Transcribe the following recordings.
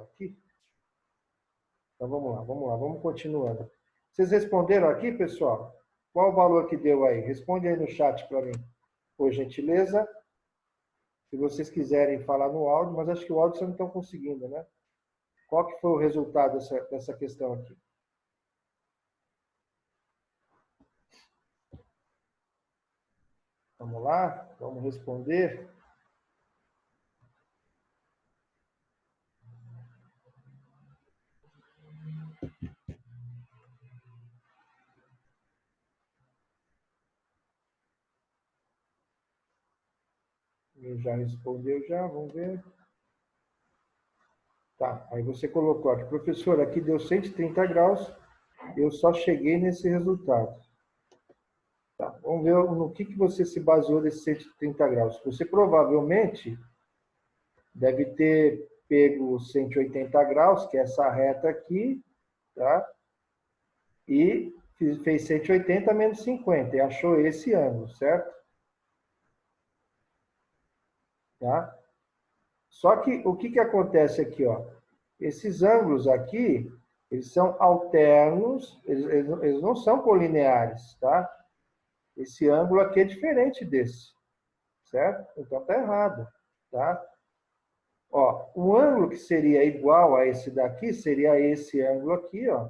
aqui. Então, vamos lá, vamos continuando. Vocês responderam aqui, pessoal? Qual o valor que deu aí? Responde aí no chat para mim, por gentileza. Se vocês quiserem falar no áudio, mas acho que o áudio vocês não estão conseguindo, né? Qual que foi o resultado dessa questão aqui? Vamos lá, vamos responder. Ele já respondeu já, vamos ver. Tá, aí você colocou aqui, professor, aqui deu 130 graus, eu só cheguei nesse resultado. Tá, vamos ver no que você se baseou desses 130 graus. Você provavelmente deve ter pego 180 graus, que é essa reta aqui, tá? E fez 180 menos 50, e achou esse ângulo, certo? Tá? Só que o que acontece aqui, ó? Esses ângulos aqui, eles são alternos, eles não são colineares, tá? Esse ângulo aqui é diferente desse, certo? Então tá errado, tá? Ó, um ângulo que seria igual a esse daqui seria esse ângulo aqui, ó,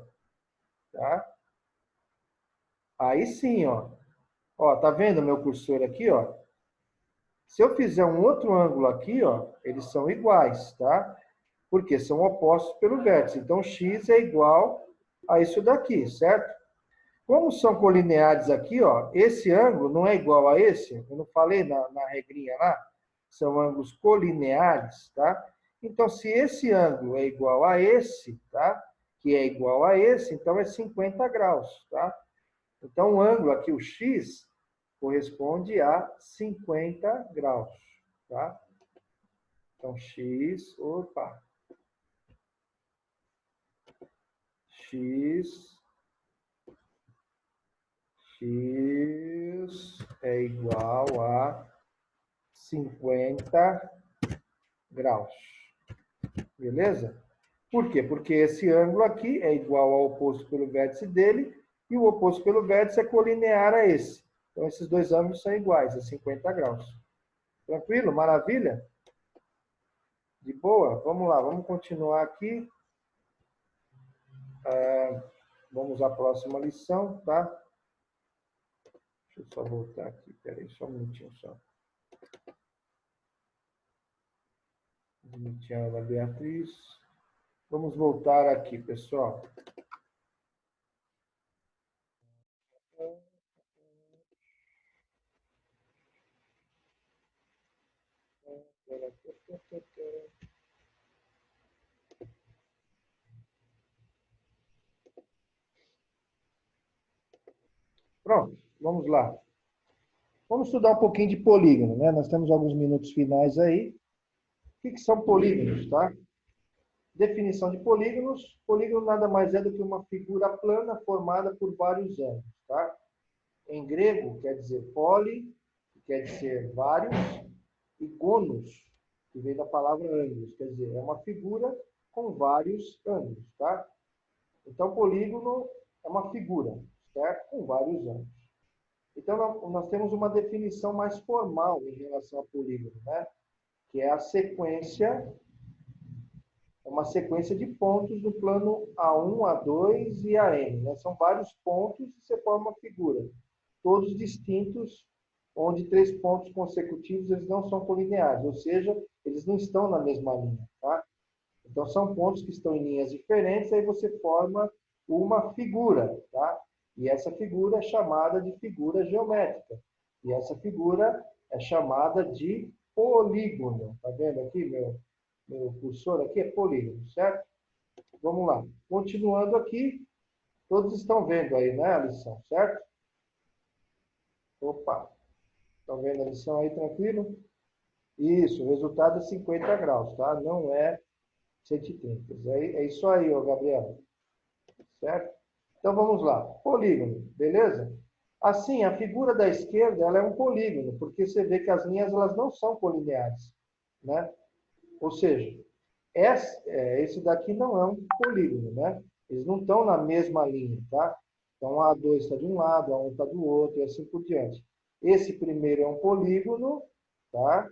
tá? Aí sim, ó. Ó, tá vendo meu cursor aqui, ó? Se eu fizer um outro ângulo aqui, ó, eles são iguais, tá? Porque são opostos pelo vértice. Então, x é igual a isso daqui, certo? Como são colineares aqui, ó, esse ângulo não é igual a esse, eu não falei na regrinha lá, são ângulos colineares, tá? Então, se esse ângulo é igual a esse, tá? Que é igual a esse, então é 50 graus, tá? Então, o ângulo aqui, o x, corresponde a 50 graus, tá? Então, x, opa, x é igual a 50 graus. Beleza? Por quê? Porque esse ângulo aqui é igual ao oposto pelo vértice dele e o oposto pelo vértice é colinear a esse. Então, esses dois ângulos são iguais, a 50 graus. Tranquilo? Maravilha? De boa? Vamos lá, vamos continuar aqui. Vamos à próxima lição, tá? Deixa eu só voltar aqui, peraí, só um minutinho só. Ana Beatriz. Vamos voltar aqui, pessoal. Pronto, vamos lá. Vamos estudar um pouquinho de polígono, né? Nós temos alguns minutos finais aí. O que são polígonos, tá? Definição de polígonos. Polígono nada mais é do que uma figura plana formada por vários ângulos, tá? Em grego, quer dizer poli, que quer dizer vários, e gonos, que vem da palavra ângulos, quer dizer, é uma figura com vários ângulos, tá? Então, polígono é uma figura, certo? Com vários ângulos. Então, nós temos uma definição mais formal em relação a polígono, né? Que é a sequência, uma sequência de pontos no plano A1, A2 e AN, né? São vários pontos e você forma uma figura, todos distintos, onde 3 pontos consecutivos eles não são colineares, ou seja, eles não estão na mesma linha, tá? Então, são pontos que estão em linhas diferentes, aí você forma uma figura, tá? E essa figura é chamada de figura geométrica. E essa figura é chamada de polígono. Tá vendo aqui, meu cursor aqui é polígono, certo? Vamos lá. Continuando aqui, todos estão vendo aí, né, a lição, certo? Opa, estão vendo a lição aí, tranquilo? Isso, o resultado é 50 graus, tá? Não é 130. É isso aí, ó, Gabriel. Certo? Então, vamos lá. Polígono, beleza? Assim, a figura da esquerda ela é um polígono, porque você vê que as linhas elas não são colineares, né? Ou seja, Esse daqui não é um polígono, né? Eles não estão na mesma linha, tá? Então, a A2 está de um lado, A1 está do outro, e assim por diante. Esse primeiro é um polígono, tá?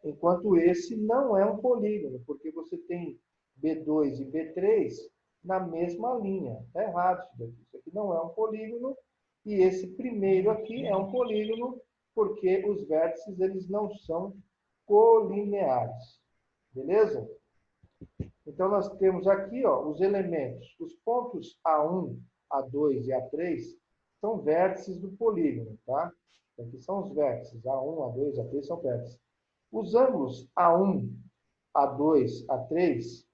Enquanto esse não é um polígono, porque você tem B2 e B3 na mesma linha. Está errado isso daqui. Isso aqui não é um polígono, e esse primeiro aqui é um polígono, porque os vértices eles não são colineares. Beleza? Então, nós temos aqui ó, os elementos. Os pontos A1, A2 e A3 são vértices do polígono, tá? Aqui são os vértices. A1, A2, A3 são vértices. Os ângulos A1, A2, A3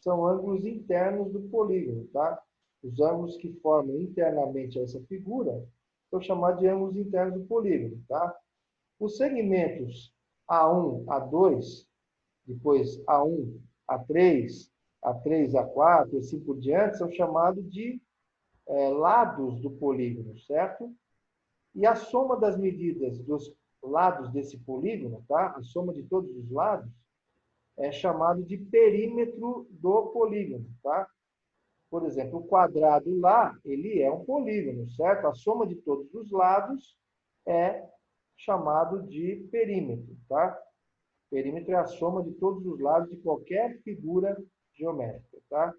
são ângulos internos do polígono, tá? Os ângulos que formam internamente essa figura são chamados de ângulos internos do polígono, tá? Os segmentos A1, A2, depois A1, A3, A3, A4 e assim por diante são chamados de lados do polígono, certo? E a soma das medidas dos lados desse polígono, tá? A soma de todos os lados, é chamado de perímetro do polígono, tá? Por exemplo, o quadrado lá, ele é um polígono, certo? A soma de todos os lados é chamado de perímetro, tá? Perímetro é a soma de todos os lados de qualquer figura geométrica, tá?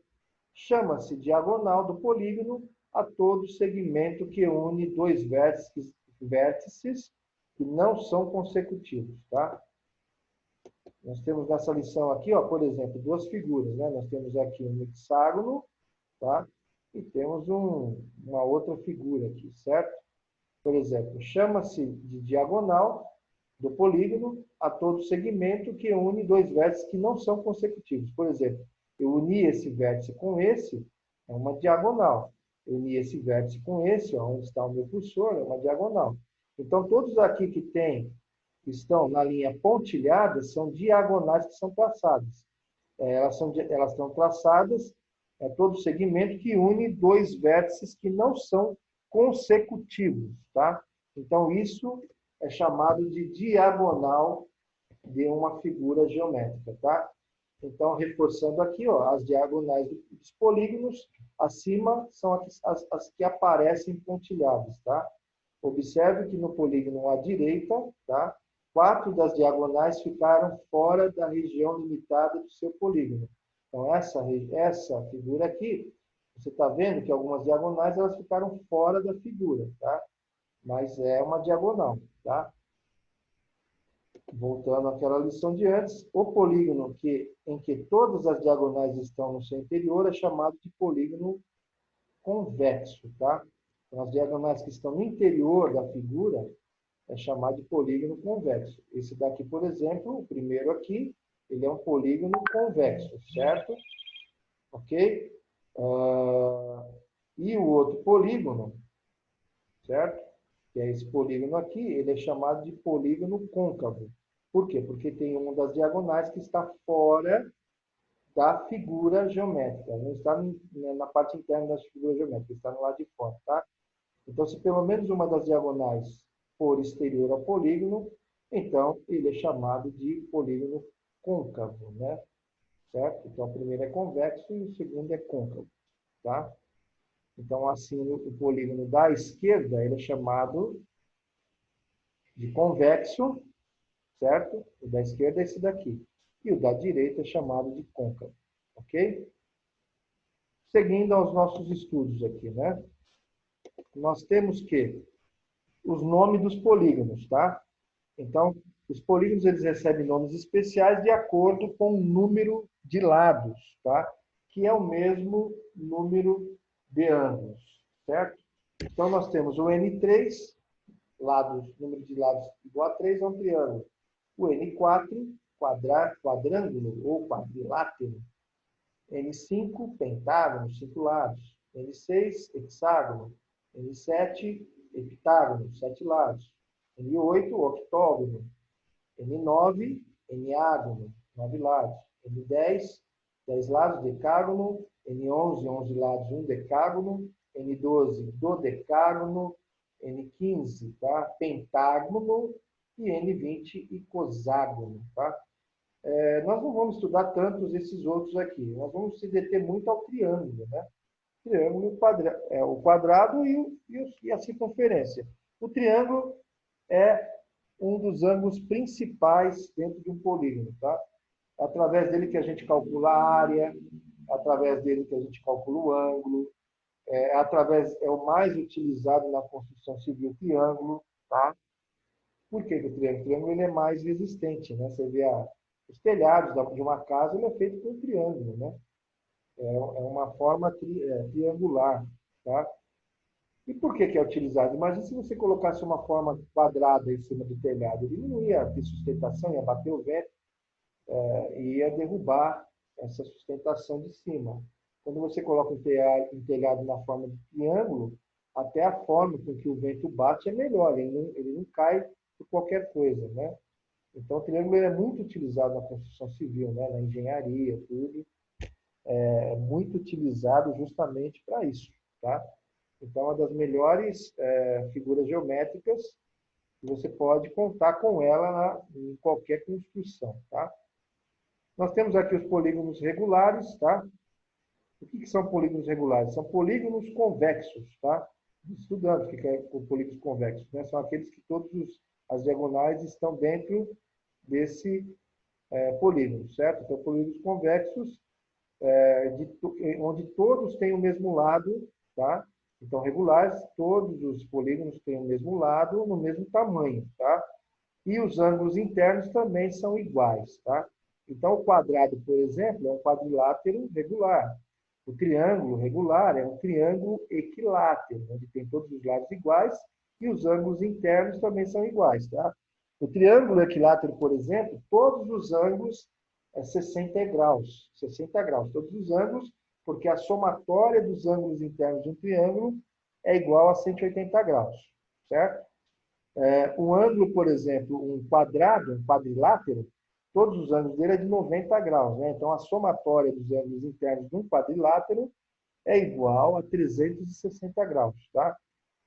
Chama-se diagonal do polígono a todo segmento que une dois vértices que não são consecutivos, tá? Nós temos nessa lição aqui, ó, por exemplo, duas figuras, né? Nós temos aqui um hexágono, tá? E temos uma outra figura aqui, certo? Por exemplo, chama-se de diagonal do polígono a todo segmento que une dois vértices que não são consecutivos. Por exemplo, eu uni esse vértice com esse, é uma diagonal. Eu uni esse vértice com esse, ó, onde está o meu cursor, é uma diagonal. Então, todos aqui que estão na linha pontilhada são diagonais que são traçadas. Elas estão traçadas, todo segmento que une dois vértices que não são consecutivos, tá? Então, isso é chamado de diagonal de uma figura geométrica, tá? Então, reforçando aqui, ó, as diagonais dos polígonos, acima são as que aparecem pontilhadas, tá? Observe que no polígono à direita, tá? 4 das diagonais ficaram fora da região limitada do seu polígono. Então, essa figura aqui, você está vendo que algumas diagonais elas ficaram fora da figura, tá? Mas é uma diagonal, tá? Voltando àquela lição de antes, o polígono em que todas as diagonais estão no seu interior é chamado de polígono convexo, tá? Então, as diagonais que estão no interior da figura é chamado de polígono convexo. Esse daqui, por exemplo, o primeiro aqui, ele é um polígono convexo, certo? Ok? E o outro polígono, certo? Que é esse polígono aqui, ele é chamado de polígono côncavo. Por quê? Porque tem uma das diagonais que está fora da figura geométrica. Não está na parte interna da figura geométrica, está no lado de fora, tá? Então, se pelo menos uma das diagonais for exterior ao polígono, então ele é chamado de polígono côncavo, né? Certo? Então, o primeiro é convexo e o segundo é côncavo, tá? Então, assim, o polígono da esquerda ele é chamado de convexo, certo? O da esquerda é esse daqui. E o da direita é chamado de côncavo, ok? Seguindo aos nossos estudos aqui, né? Nós temos que os nomes dos polígonos, tá? Então, os polígonos eles recebem nomes especiais de acordo com o número de lados, tá? Que é o mesmo número de ângulos, certo? Então, nós temos o N3, número de lados igual a 3 é um triângulo. O N4, quadrângulo ou quadrilátero. N5, pentágono, 5 lados. N6, hexágono. N7, heptágono, 7 lados. N8, octógono. N9, eneágono, 9 lados. N10, 10 lados, decágono. N11, 11 lados, 1 decágono. N12, dodecágono. N15, tá? Pentágono. E N20, icoságono, tá? nós não vamos estudar tantos esses outros aqui. Nós vamos se deter muito ao triângulo, né? Triângulo, o quadrado e a circunferência. O triângulo é um dos ângulos principais dentro de um polígono, tá? Através dele que a gente calcula a área, através dele que a gente calcula o ângulo, é o mais utilizado na construção civil, o triângulo, tá? Por que o triângulo? O triângulo ele é mais resistente, né? Você vê os telhados de uma casa, ele é feito com um triângulo, né? É uma forma triangular, tá? E por que é utilizado? Imagina se você colocasse uma forma quadrada em cima do telhado, ele não ia ter sustentação, ia bater o vento e ia derrubar essa sustentação de cima. Quando você coloca um telhado na forma de triângulo, até a forma com que o vento bate é melhor, ele não cai por qualquer coisa, né? Então, o triângulo é muito utilizado na construção civil, né? Na engenharia, tudo. É muito utilizado justamente para isso, tá? Então, é uma das melhores figuras geométricas que você pode contar com ela em qualquer construção, tá? Nós temos aqui os polígonos regulares, tá? O que são polígonos regulares? São polígonos convexos, tá? Estudando o que é polígonos convexos, né? São aqueles que as diagonais estão dentro desse polígono, certo? Então, polígonos convexos, onde todos têm o mesmo lado, tá? Então, regulares, todos os polígonos têm o mesmo lado, no mesmo tamanho, tá? E os ângulos internos também são iguais, tá? Então, o quadrado, por exemplo, é um quadrilátero regular. O triângulo regular é um triângulo equilátero, onde tem todos os lados iguais e os ângulos internos também são iguais, tá? O triângulo equilátero, por exemplo, todos os ângulos 60 graus, 60 graus, todos os ângulos, porque a somatória dos ângulos internos de um triângulo é igual a 180 graus, certo? Um ângulo, por exemplo, um quadrado, um quadrilátero, todos os ângulos dele é de 90 graus, né? Então, a somatória dos ângulos internos de um quadrilátero é igual a 360 graus, tá?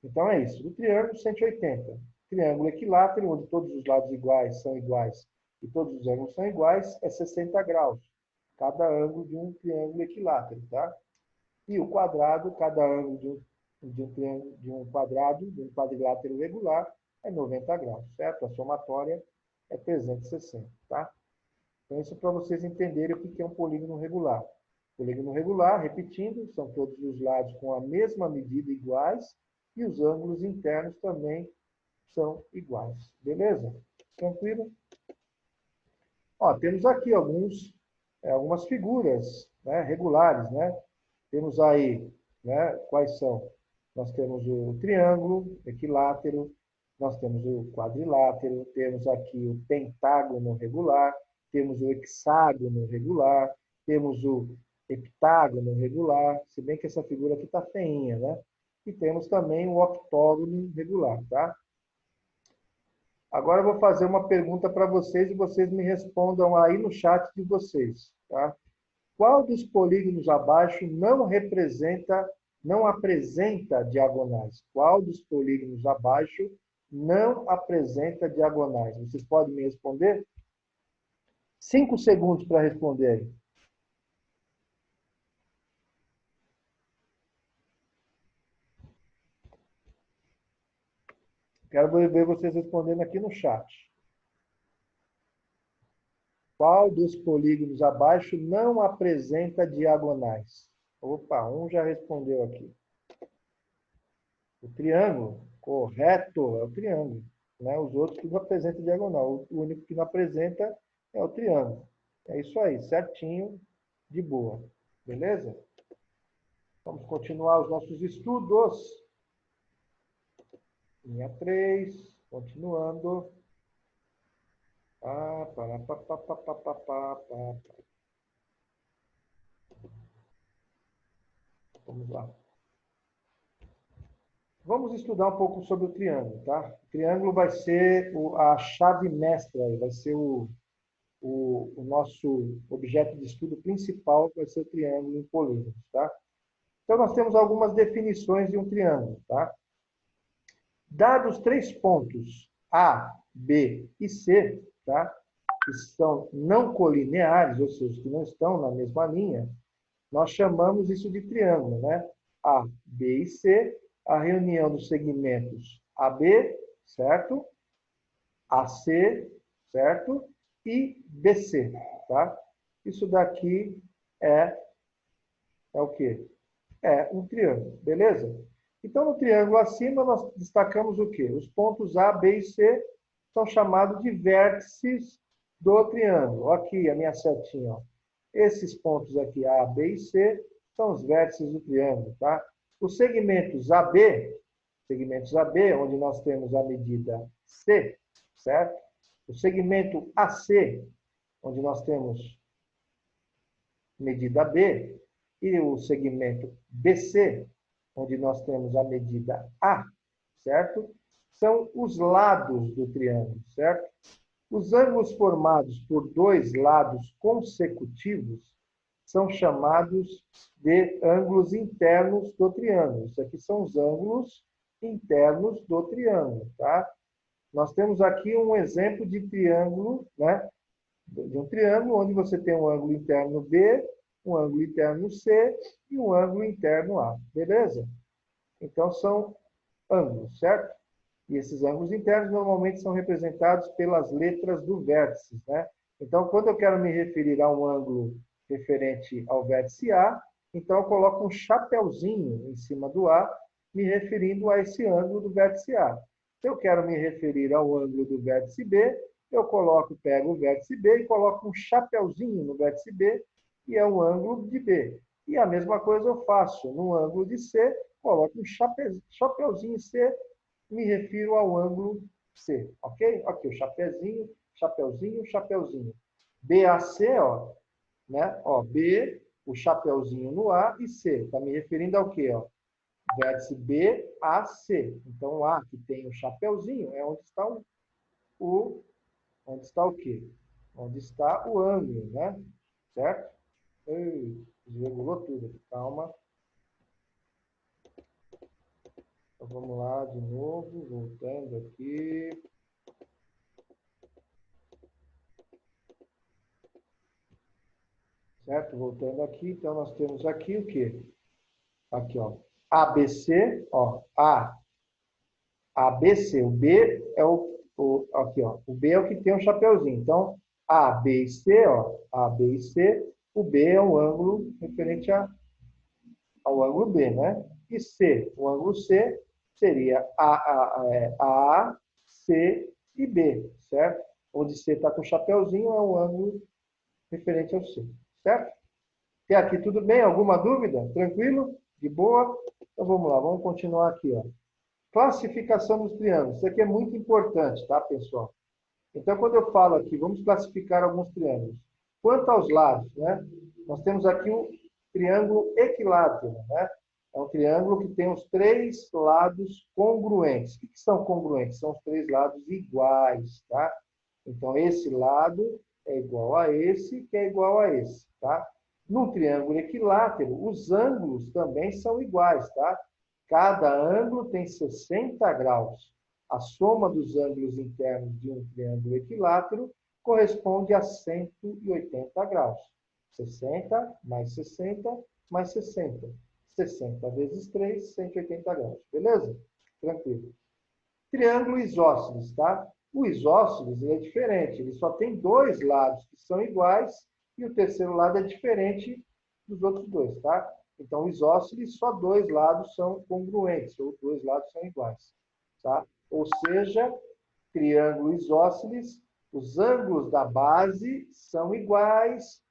Então, é isso. O triângulo, 180. Triângulo equilátero, onde todos os lados iguais são iguais e todos os ângulos são iguais, é 60 graus. Cada ângulo de um triângulo equilátero, tá? E o quadrado, cada ângulo de um quadrado, de um quadrilátero regular, é 90 graus, certo? A somatória é 360, tá? Então, isso é para vocês entenderem o que é um polígono regular. Polígono regular, repetindo, são todos os lados com a mesma medida iguais e os ângulos internos também são iguais. Beleza? Tranquilo? Ó, temos aqui algumas figuras, né, regulares, né? Temos aí, né, quais são? Nós temos o triângulo equilátero, nós temos o quadrilátero, temos aqui o pentágono regular, temos o hexágono regular, temos o heptágono regular, se bem que essa figura aqui está feinha, né? E temos também o octógono regular, tá? Agora eu vou fazer uma pergunta para vocês e vocês me respondam aí no chat de vocês, tá? Qual dos polígonos abaixo não apresenta diagonais? Qual dos polígonos abaixo não apresenta diagonais? Vocês podem me responder? 5 segundos para responder. Quero ver vocês respondendo aqui no chat. Qual dos polígonos abaixo não apresenta diagonais? Opa, um já respondeu aqui. O triângulo, correto, é o triângulo. Né? Os outros que não apresentam diagonal. O único que não apresenta é o triângulo. É isso aí, certinho, de boa. Beleza? Vamos continuar os nossos estudos. Linha 3, continuando. Vamos lá. Vamos estudar um pouco sobre o triângulo, tá? O triângulo vai ser a chave mestra, vai ser o nosso objeto de estudo principal, vai ser o triângulo em polígonos, tá? Então, nós temos algumas definições de um triângulo, tá? Dados 3 pontos A, B e C, tá? que são não colineares, ou seja, que não estão na mesma linha, nós chamamos isso de triângulo, né? A, B e C, a reunião dos segmentos AB, certo? AC, certo? E BC, tá? Isso daqui é o quê? É um triângulo, beleza? Então, no triângulo acima, nós destacamos o quê? Os pontos A, B e C são chamados de vértices do triângulo. Aqui, a minha setinha, ó. Esses pontos aqui, A, B e C, são os vértices do triângulo, tá? Os segmentos AB, onde nós temos a medida C, certo? O segmento AC, onde nós temos medida B, e o segmento BC, onde nós temos a medida A, certo? São os lados do triângulo, certo? Os ângulos formados por dois lados consecutivos são chamados de ângulos internos do triângulo. Isso aqui são os ângulos internos do triângulo, tá? Nós temos aqui um exemplo de triângulo, né? De um triângulo onde você tem um ângulo interno B, um ângulo interno C e um ângulo interno A. Beleza? Então, são ângulos, certo? E esses ângulos internos normalmente são representados pelas letras do vértice, né? Então, quando eu quero me referir a um ângulo referente ao vértice A, então eu coloco um chapeuzinho em cima do A, me referindo a esse ângulo do vértice A. Se eu quero me referir ao ângulo do vértice B, eu pego o vértice B e coloco um chapeuzinho no vértice B, que é o ângulo de B. E a mesma coisa eu faço no ângulo de C, coloco um chapeuzinho C, me refiro ao ângulo C, ok? Aqui o chapeuzinho, chapeuzinho, chapeuzinho. BAC, ó, né? Ó, B, o chapeuzinho no A e C. Está me referindo ao quê, ó? Vértice BAC. Então, o A que tem o chapeuzinho é onde está onde está o quê? Onde está o ângulo, né? Certo? Desregulou tudo. Calma. Então, vamos lá de novo, voltando aqui. Certo? Voltando aqui, então nós temos aqui o quê? Aqui, ó. ABC, ó. ABC. O B é aqui, ó. O B é o que tem um chapeuzinho. Então, A, B e C, ó. A, B e C. O B é o ângulo referente ao ângulo B, né? E C, o ângulo C seria A, C e B, certo? Onde C está com o chapeuzinho é o ângulo referente ao C, certo? Até aqui tudo bem? Alguma dúvida? Tranquilo? De boa? Então vamos lá, vamos continuar aqui, ó. Classificação dos triângulos. Isso aqui é muito importante, tá, pessoal? Então, quando eu falo aqui, vamos classificar alguns triângulos. Quanto aos lados, né? Nós temos aqui um triângulo equilátero, né? É um triângulo que tem os três lados congruentes. O que são congruentes? São os três lados iguais, tá? Então, esse lado é igual a esse, que é igual a esse, tá? No triângulo equilátero, os ângulos também são iguais, tá? Cada ângulo tem 60 graus. A soma dos ângulos internos de um triângulo equilátero corresponde a 180 graus. 60 mais 60 mais 60. 60 vezes 3, 180 graus. Beleza? Tranquilo. Triângulo isósceles, tá? O isósceles ele é diferente. Ele só tem dois lados que são iguais e o terceiro lado é diferente dos outros dois, tá? Então, o isósceles, só dois lados são congruentes, ou dois lados são iguais, tá? Ou seja, triângulo isósceles, os ângulos da base são iguais,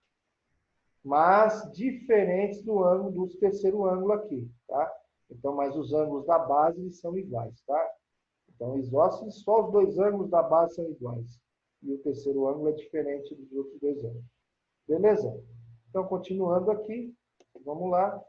mas diferentes do ângulo do terceiro ângulo aqui, tá? Então, mas os ângulos da base eles são iguais, tá? Então, isósceles, só os dois ângulos da base são iguais. E o terceiro ângulo é diferente dos outros dois ângulos. Beleza? Então, continuando aqui, vamos lá.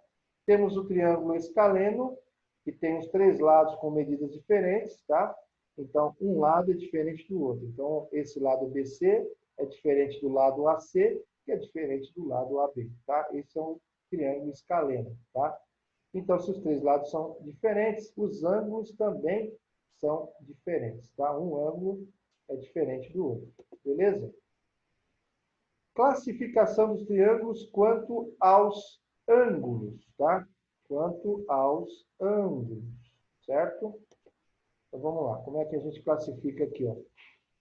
Temos o triângulo escaleno, que tem os três lados com medidas diferentes, tá? Então, um lado é diferente do outro. Então, esse lado BC é diferente do lado AC, que é diferente do lado AB, tá? Esse é um triângulo escaleno, tá? Então, se os três lados são diferentes, os ângulos também são diferentes, tá? Um ângulo é diferente do outro, beleza? Classificação dos triângulos quanto aos ângulos, tá? Quanto aos ângulos, certo? Então vamos lá, como é que a gente classifica aqui, ó?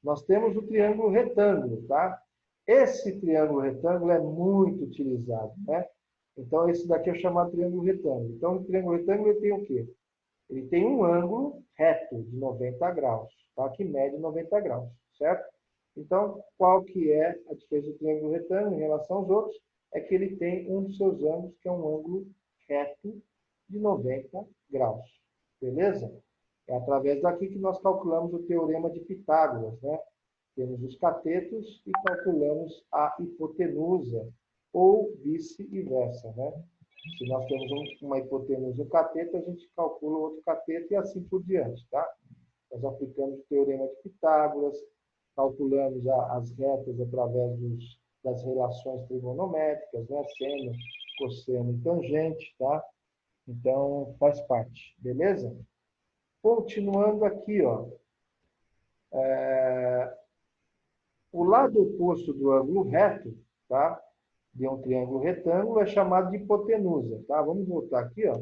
Nós temos o triângulo retângulo, tá? Esse triângulo retângulo é muito utilizado, né? Então esse daqui é chamado triângulo retângulo. Então o triângulo retângulo ele tem o quê? Ele tem um ângulo reto de 90 graus, tá? Que mede 90 graus, certo? Então, qual que é a diferença do triângulo retângulo em relação aos outros? É que ele tem um dos seus ângulos, que é um ângulo reto de 90 graus. Beleza? É através daqui que nós calculamos o teorema de Pitágoras, né? Temos os catetos e calculamos a hipotenusa, ou vice-versa, né? Se nós temos uma hipotenusa e um cateto, a gente calcula o outro cateto e assim por diante, tá? Nós aplicamos o teorema de Pitágoras, calculamos as retas através das relações trigonométricas, né? Seno, cosseno e tangente, tá? Então, faz parte, beleza? Continuando aqui, ó. O lado oposto do ângulo reto, tá? De um triângulo retângulo é chamado de hipotenusa, tá? Vamos voltar aqui, ó.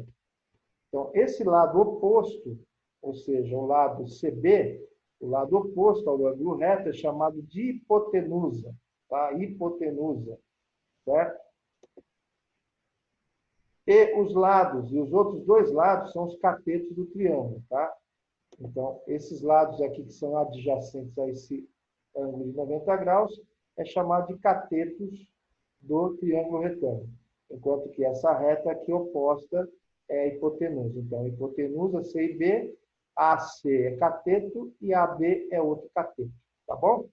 Então, esse lado oposto, ou seja, o lado CB, o lado oposto ao ângulo reto é chamado de hipotenusa, tá? Hipotenusa, certo? E os lados, e os outros dois lados são os catetos do triângulo, tá? Então, esses lados aqui que são adjacentes a esse ângulo de 90 graus é chamado de catetos do triângulo retângulo, enquanto que essa reta aqui oposta é a hipotenusa. Então, hipotenusa C e B, AC é cateto e AB é outro cateto, tá bom?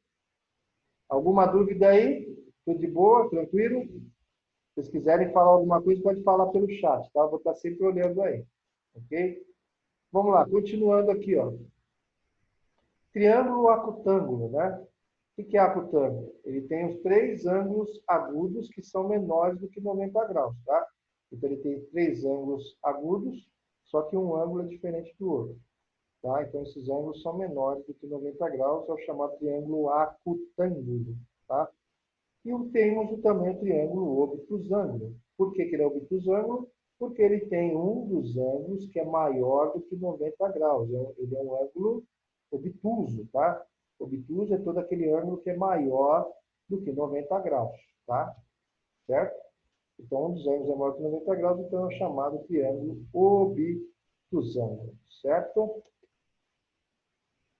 Alguma dúvida aí? Tudo de boa? Tranquilo? Se vocês quiserem falar alguma coisa, pode falar pelo chat, tá? Eu vou estar sempre olhando aí, ok? Vamos lá, continuando aqui, ó. Triângulo acutângulo, né? O que é acutângulo? Ele tem os três ângulos agudos que são menores do que 90 graus, tá? Então, ele tem três ângulos agudos, só que um ângulo é diferente do outro, tá? Então, esses ângulos são menores do que 90 graus, é o chamado triângulo acutângulo, tá? E temos também o triângulo obtusângulo. Por que ele é obtusângulo? Porque ele tem um dos ângulos que é maior do que 90 graus. Ele é um ângulo obtuso, tá? Obtuso é todo aquele ângulo que é maior do que 90 graus, tá? Certo? Então, um dos ângulos é maior que 90 graus, então é o chamado triângulo obtusângulo, certo?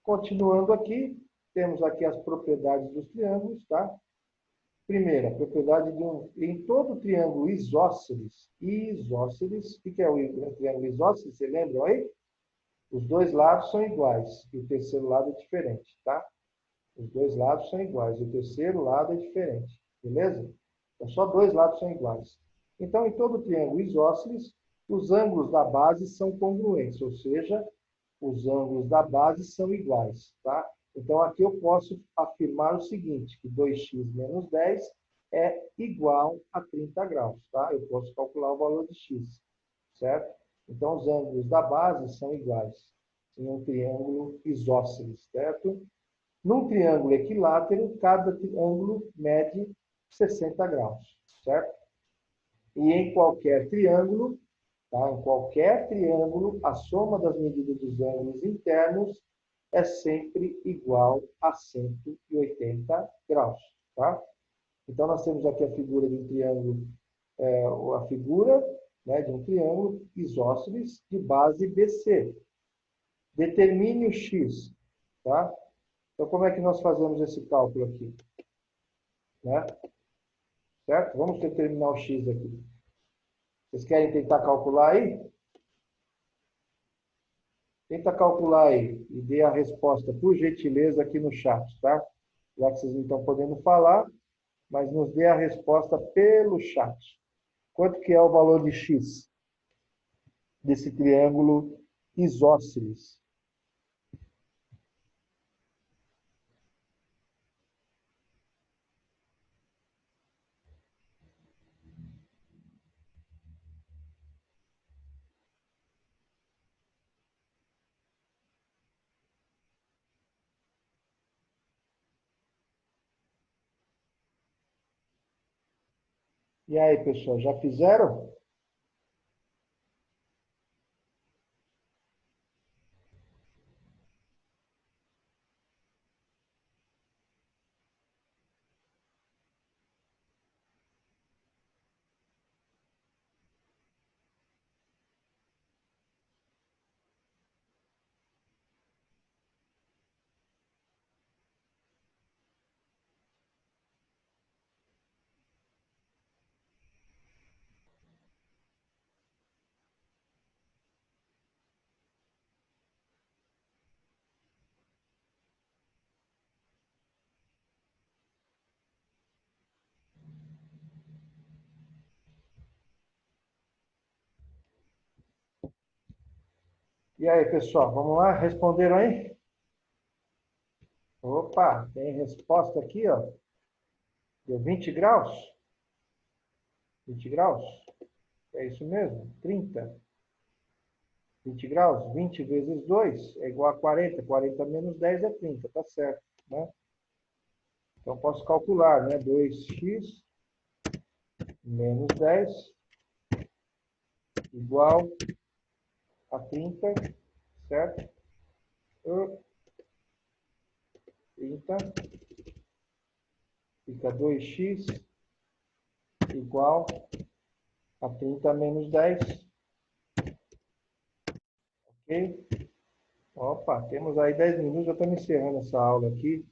Continuando aqui, temos aqui as propriedades dos triângulos, tá? Primeira, propriedade de em todo triângulo isósceles, o que é o triângulo isósceles? Você lembra aí? Os dois lados são iguais e o terceiro lado é diferente, tá? Os dois lados são iguais e o terceiro lado é diferente, beleza? Então, só dois lados são iguais. Então, em todo triângulo isósceles, os ângulos da base são congruentes, ou seja, os ângulos da base são iguais, tá? Então, aqui eu posso afirmar o seguinte, que 2x menos 10 é igual a 30 graus, tá? Eu posso calcular o valor de x, certo? Então, os ângulos da base são iguais em um triângulo isósceles, certo? Num triângulo equilátero, cada ângulo mede 60 graus, certo? E em qualquer triângulo, tá? Em qualquer triângulo, a soma das medidas dos ângulos internos é sempre igual a 180 graus, tá? Então, nós temos aqui a figura de um triângulo, a figura, né, de um triângulo isósceles de base BC. Determine o x, tá? Então, como é que nós fazemos esse cálculo aqui? Né? Certo? Vamos determinar o x aqui. Vocês querem tentar calcular aí? Tenta calcular aí e dê a resposta, por gentileza, aqui no chat, tá? Já que vocês não estão podendo falar, mas nos dê a resposta pelo chat. Quanto que é o valor de x desse triângulo isósceles? E aí, pessoal, já fizeram? E aí, pessoal, vamos lá? Responderam aí? Opa, tem resposta aqui, ó. Deu 20 graus? 20 graus? É isso mesmo? 30. 20 graus? 20 vezes 2 é igual a 40. 40 menos 10 é 30, tá certo, né? Então, posso calcular, né? 2x menos 10 igual a 30, certo? 30 fica 2x igual a 30 menos 10, ok? Opa, temos aí 10 minutos, já estamos encerrando essa aula aqui,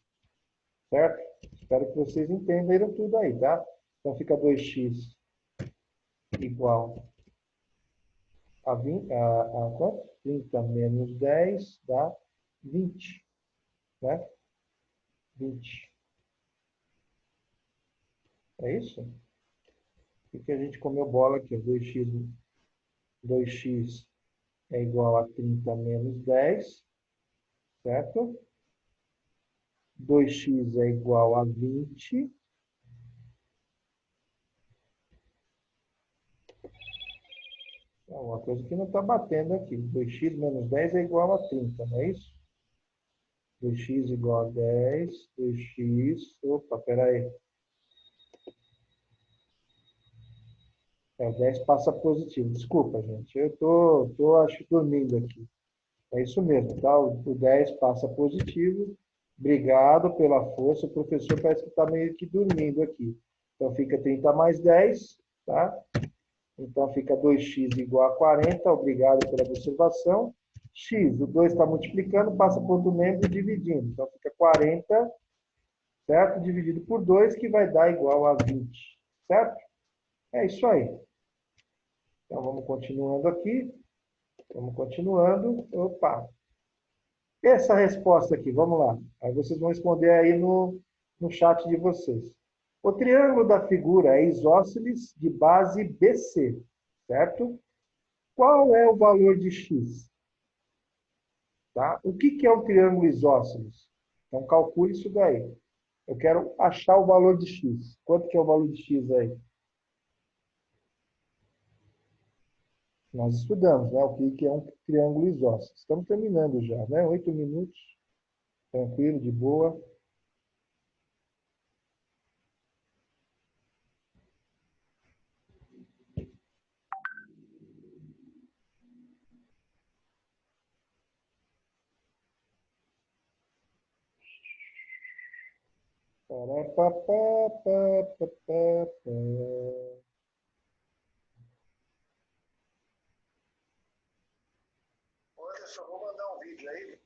certo? Espero que vocês entenderam tudo aí, tá? Então fica 2x igual a 20, a quanto? 30 menos 10 dá 20, né? 20. É isso? O que a gente comeu bola aqui? 2x é igual a 30 menos 10, certo? 2x é igual a 20. É uma coisa que não está batendo aqui. 2x menos 10 é igual a 30, não é isso? 2x igual a 10. 2x. Opa, peraí. É, o 10 passa positivo. Desculpa, gente. Eu tô acho, dormindo aqui. É isso mesmo, tá? O 10 passa positivo. Obrigado pela força. O professor parece que está meio que dormindo aqui. Então, fica 30 mais 10, tá? Então, fica 2x igual a 40. Obrigado pela observação. X, o 2 está multiplicando, passa para outro membro e dividindo. Então, fica 40, certo? Dividido por 2, que vai dar igual a 20, certo? É isso aí. Então, vamos continuando aqui. Vamos continuando. Opa! Essa resposta aqui, vamos lá. Aí vocês vão responder aí no chat de vocês. O triângulo da figura é isósceles de base BC, certo? Qual é o valor de x? Tá? O que é um triângulo isósceles? Então, calcule isso daí. Eu quero achar o valor de x. Quanto que é o valor de x aí? Nós estudamos, né? O que é um triângulo isósceles. Estamos terminando já, né? 8 minutos. Tranquilo, de boa. Anderson, vou mandar um vídeo aí.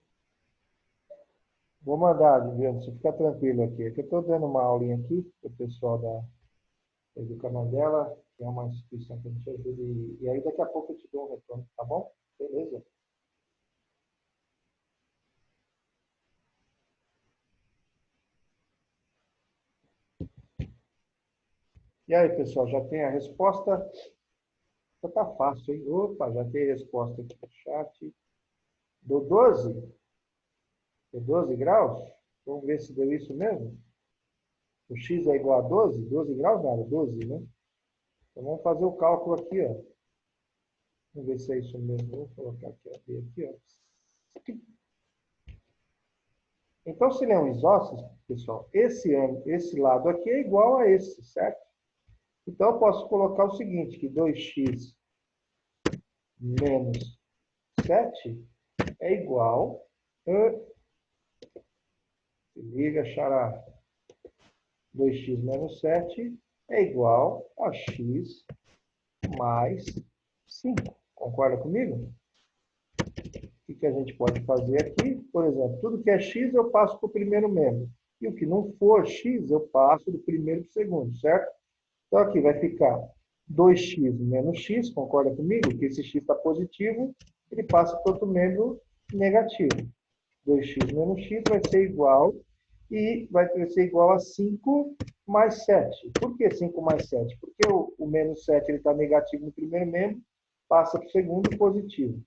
Vou mandar, Juliano, você fica tranquilo aqui. É que eu estou dando uma aulinha aqui para o pessoal do canal dela, que é uma instituição que a gente ajuda, e aí daqui a pouco eu te dou um retorno, tá bom? Beleza? E aí, pessoal, já tem a resposta? Já tá fácil, hein? Opa, já tem a resposta aqui no chat. Deu 12? Deu 12 graus? Vamos ver se deu isso mesmo? O x é igual a 12? 12 graus nada, 12, né? Então vamos fazer o cálculo aqui, ó. Vamos ver se é isso mesmo. Vou colocar aqui, ó, B aqui, ó. Então, se ele é um isósceles, pessoal, esse lado aqui é igual a esse, certo? Então, eu posso colocar o seguinte, que 2x menos 7 é igual a... Se liga, xará. 2x menos 7 é igual a x mais 5. Concorda comigo? O que a gente pode fazer aqui? Por exemplo, tudo que é x eu passo para o primeiro membro. E o que não for x, eu passo do primeiro para o segundo, certo? Então, aqui vai ficar 2x menos x, concorda comigo? Que esse x está positivo, ele passa para outro membro negativo. 2x menos x vai ser igual, e vai ser igual a 5 mais 7. Por que 5 mais 7? Porque o menos 7 está negativo no primeiro membro, passa para o segundo positivo.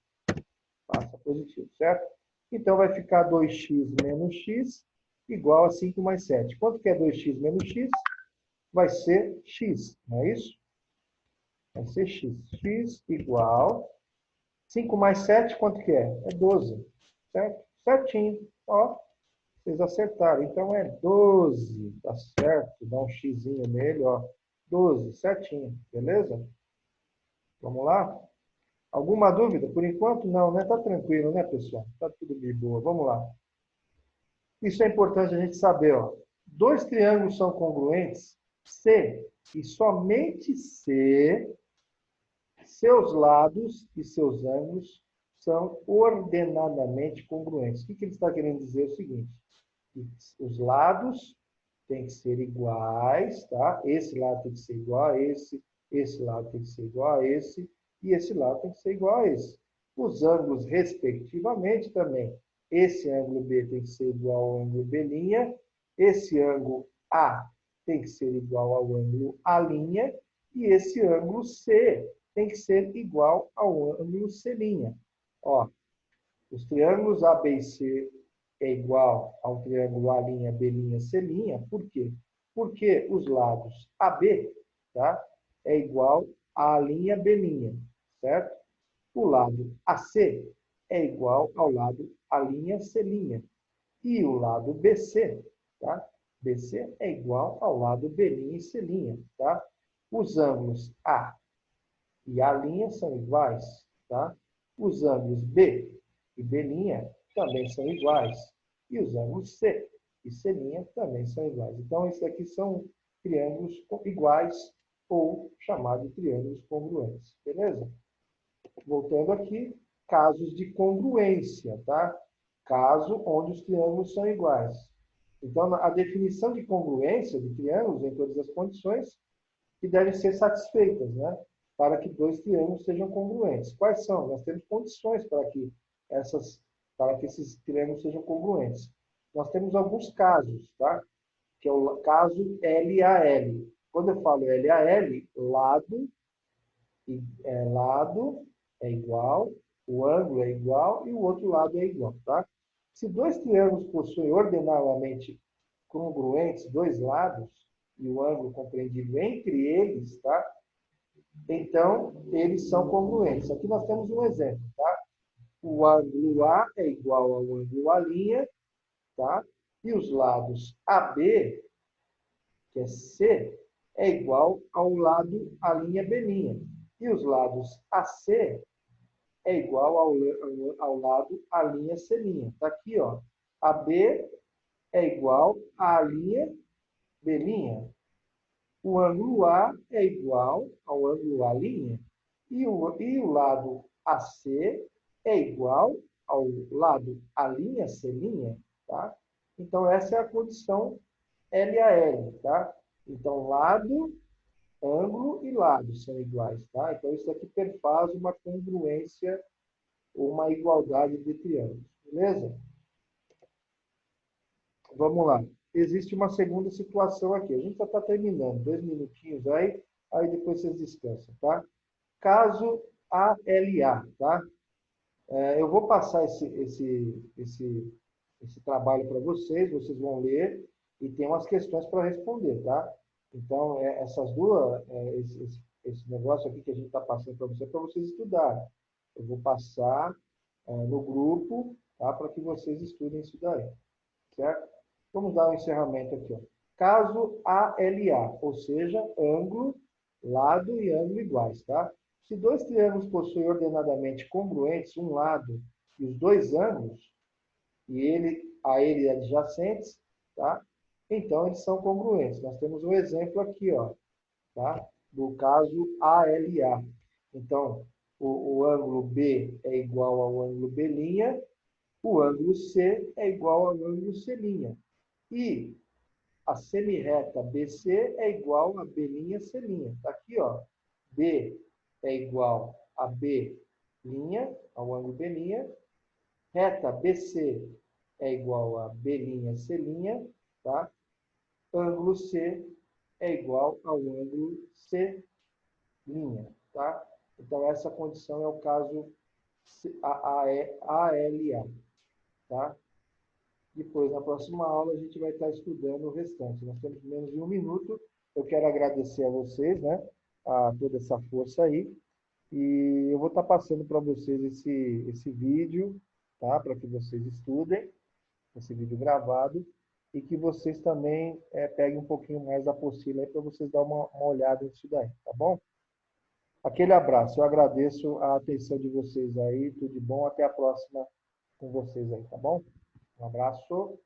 Passa positivo, certo? Então, vai ficar 2x menos x igual a 5 mais 7. Quanto que é 2x menos x? Vai ser x, não é isso? Vai ser x. X igual 5 mais 7, quanto que é? É 12, certo? Certinho. Ó, vocês acertaram. Então, é 12, tá certo? Dá um xzinho nele, ó. 12, certinho, beleza? Vamos lá? Alguma dúvida? Por enquanto, não, né? Tá tranquilo, né, pessoal? Tá tudo de boa. Vamos lá. Isso é importante a gente saber, ó. Dois triângulos são congruentes se e somente se seus lados e seus ângulos são ordenadamente congruentes. O que ele está querendo dizer? É o seguinte, que os lados têm que ser iguais, tá? Esse lado tem que ser igual a esse lado tem que ser igual a esse, e esse lado tem que ser igual a esse. Os ângulos, respectivamente, também. Esse ângulo B tem que ser igual ao ângulo B', esse ângulo A tem que ser igual ao ângulo A', e esse ângulo C tem que ser igual ao ângulo C'. Ó, os triângulos A, B e C é igual ao triângulo A', B', C'. Por quê? Porque os lados AB, tá, é igual a B', certo? O lado AC é igual ao lado A', C'. E o lado BC, tá? BC é igual ao lado B' e C', tá? Os ângulos A e A' são iguais, tá? Os ângulos B e B' também são iguais. E os ângulos C e C' também são iguais. Então, esses aqui são triângulos iguais ou chamados de triângulos congruentes. Beleza? Voltando aqui, casos de congruência, tá? Caso onde os triângulos são iguais. Então, a definição de congruência de triângulos em todas as condições que devem ser satisfeitas, né? Para que dois triângulos sejam congruentes. Quais são? Nós temos condições para que esses triângulos sejam congruentes. Nós temos alguns casos, tá? Que é o caso LAL. Quando eu falo LAL, lado é igual, o ângulo é igual e o outro lado é igual, tá? Se dois triângulos possuem ordenadamente congruentes dois lados e o ângulo compreendido entre eles, tá? Então, eles são congruentes. Aqui nós temos um exemplo, tá? O ângulo A é igual ao ângulo A', tá? E os lados AB, que é C, é igual ao lado A'B'. E os lados AC é igual ao lado A'C'. Tá aqui, ó. AB é igual a A'B'. O ângulo A é igual ao ângulo A', e o lado AC é igual ao lado A'C', tá? Então, essa é a condição LAL, tá? Então, lado, ângulo e lado são iguais, tá? Então, isso aqui perfaz uma congruência ou uma igualdade de triângulos, beleza? Vamos lá. Existe uma segunda situação aqui. A gente já está terminando. 2 minutinhos aí depois vocês descansam, tá? Caso ALA, tá? Eu vou passar esse trabalho para vocês vão ler e tem umas questões para responder, tá? Então, essas duas, esse negócio aqui que a gente está passando para vocês estudarem. Eu vou passar no grupo, tá? Para que vocês estudem isso daí, certo? Vamos dar um encerramento aqui, ó. Caso ALA, ou seja, ângulo lado e ângulo iguais, tá? Se dois triângulos possuem ordenadamente congruentes, um lado e os dois ângulos, e a ele adjacentes, tá? Então, eles são congruentes. Nós temos um exemplo aqui, ó, tá? Do caso ALA. Então, o ângulo B é igual ao ângulo B', o ângulo C é igual ao ângulo C'. E a semirreta BC é igual a B'C'. Está aqui, ó. B é igual a B', ao ângulo B'. Reta BC é igual a B'C', tá? Ângulo C é igual ao ângulo C', tá? Então, essa condição é o caso ALA, tá? Depois, na próxima aula, a gente vai estar estudando o restante. Nós temos menos de um minuto. Eu quero agradecer a vocês, né? A toda essa força aí. E eu vou estar passando para vocês esse vídeo, tá? Para que vocês estudem, esse vídeo gravado. E que vocês também peguem um pouquinho mais da apostila aí para vocês dar uma olhada nisso daí, tá bom? Aquele abraço. Eu agradeço a atenção de vocês aí. Tudo de bom. Até a próxima com vocês aí, tá bom? Um abraço.